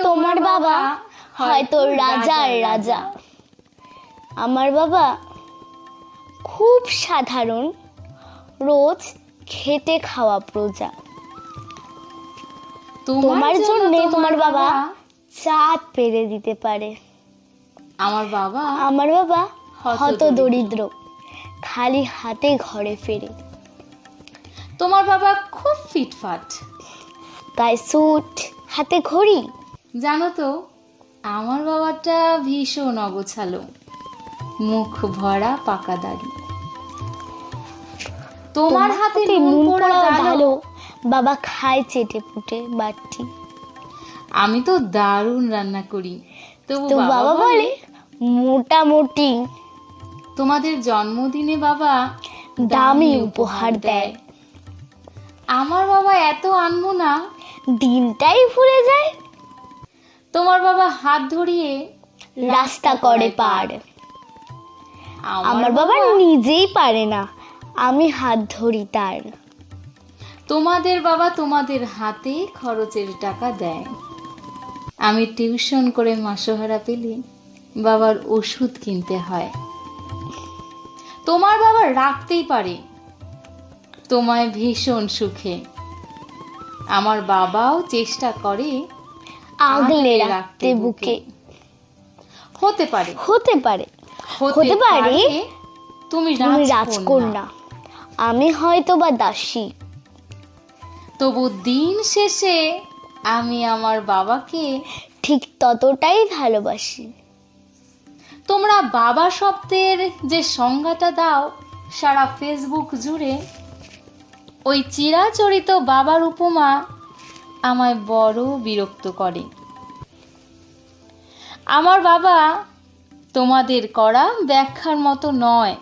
তোমার বাবা হয়তো রাজার রাজা। আমার বাবা খুব সাধারণ, রোজ খেটে খাওয়া প্রজা। তোমার জন্য তোমার বাবা চাঁদ পেরে দিতে পারে। আমার বাবা হত দরিদ্র, খালি হাতে ঘরে ফেরে। তোমার বাবা খুব ফিটফাট, গায়ে স্যুট, হাতে ঘড়ি। জানো তো, আমার বাবাটা ভীষণ অগোছালো, মুখ ভরা পাকা দাড়ি। তোমার হাতে নুন পোড়া ডালো বাবা খায় চেটে পুটে বাটি। আমি তো দারুণ রান্না করি, তবু বাবা বলে মোটামুটি। তোমাদের জন্মদিনে বাবা দামি উপহার দেয়। আমার বাবা এত আনমনা, দিনটাই ভুলে যায়। তোমার বাবা হাত ধরিয়ে রাস্তা করে পার। আমার বাবা নিজেই পারে না, আমি হাত ধরি তার। তোমাদের বাবা তোমাদের হাতে খরচের টাকা দেয়। আমি টিউশন করে মাসোহারা পেলে বাবার ওষুধ কিনতে হয়। তোমার বাবা রাখতেই পারে তোমায় ভীষণ সুখে। আমার বাবাও চেষ্টা করে আগলে রাখতে বুকে। হতে পারে তুমি রাজকন্যা, আমি হয়তো বা দাসী। তবু দিন শেষে আমি আমার বাবাকে ঠিক ততটাই ভালোবাসি। তোমরা বাবা শব্দের যে সংজ্ঞাটা দাও সারা ফেসবুক জুড়ে, ওই চিরাচরিত বাবার উপমা আমায় বড় বিরক্ত করে। আমার বাবা তোমাদের করা ব্যাখ্যার মতো নয়,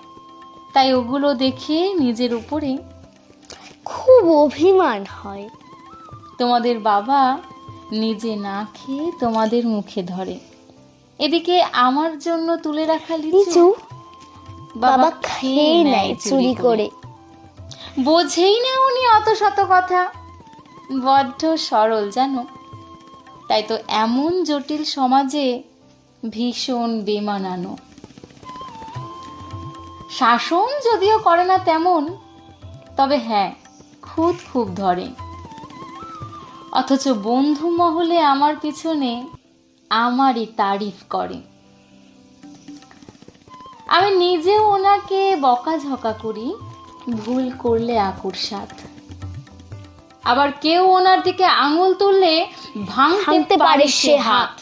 তাই ওগুলো দেখে নিজের উপরে খুব অভিমান হয়। তোমাদের বাবা নিজে না খেয়ে তোমাদের মুখে ধরে, এদিকে আমার জন্য তুলে রাখা লিচু বাবা খেয়ে নেয় চুরি করে। বোঝেই না উনি অত শত কথা, বড্ড সরল জানো। তাই তো এমন জটিল সমাজে ভীষণ বেমানানো। শাসন যদিও করে না তেমন, তবে হ্যাঁ খুব ধরে। অথচ বন্ধু মহলে আমার পিছনে আমারই তারিফ করে। আমি নিজেও ওনাকে বকাঝকা করি ভুল করলে আকর্ষাত। আবার কেউ ওনার দিকে আঙুল তুললে ভাঙতে পারে সে হাত।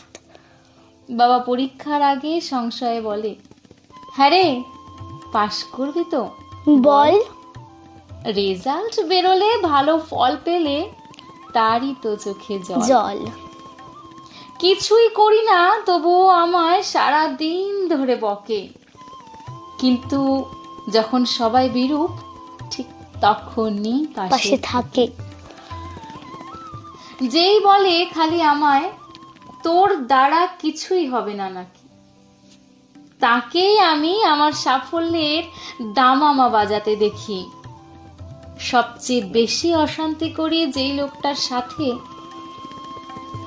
বাবা পরীক্ষার আগে সংশয়ে বলে, হ্যাঁ রে পাশ করবি তো বল। রেজাল্ট বেরোলে ভালো ফল পেলে তারই তো চোখে জল। কিছুই করি না তবুও আমায় সারা দিন ধরে বকে, কিন্তু যখন সবাই বিরূপ ঠিক তখনই পাশে থাকে। যেই বলে খালি আমায় তোর দ্বারা কিছুই হবে না নাকি, তাকেই আমি আমার সাফল্যের দামামা বাজাতে দেখি। সবচেয়ে বেশি অশান্তি করি যেই লোকটার সাথে,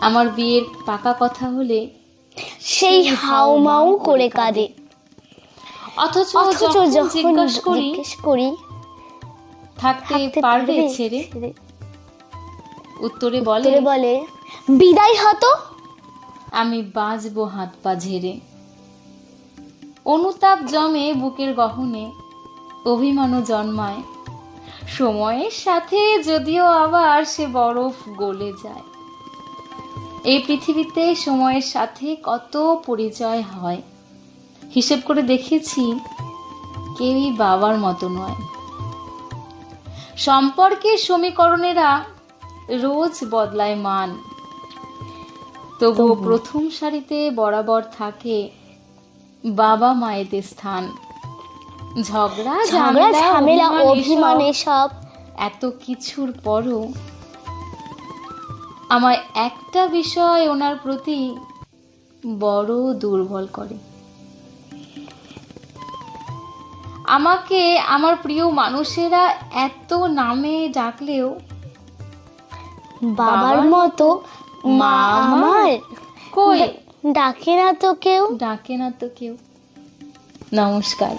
আমার বিয়ের পাকা কথা হলে সেই হাউমাউ করে কাঁদে। অথচ যখন জিজ্ঞেস করি থাকতে পারবে ছেড়ে, উত্তরে বলে বিদায় হতো। আমি বাঁচবো হাত পা ঝেড়ে। অনুতাপ জমে বুকের গহনে, অভিমানও জন্মায় সময়ের সাথে, যদিও আবার সে বরফ গলে যায়। এই পৃথিবীতে সময়ের সাথে কত পরিচয় হয়, হিসেব করে দেখেছি কেউই বাবার মতো নয়। সম্পর্কের সমীকরণেরা রোজ বদলায় মান, তবুও প্রথম সারিতে বরাবর থাকে বাবা মায়েদের স্থান। ঝগড়া ঝামেলা অভিমান সব এত কিছুর পরও আমায় একটা বিষয় ওনার প্রতি বড় দুর্বল করে। আমাকে আমার প্রিয় মানুষেরা এত নামে ডাকলেও বাবার মতো মা আমার কই ডাকে না তো কেউ। ডাকে না তো কেউ। নমস্কার।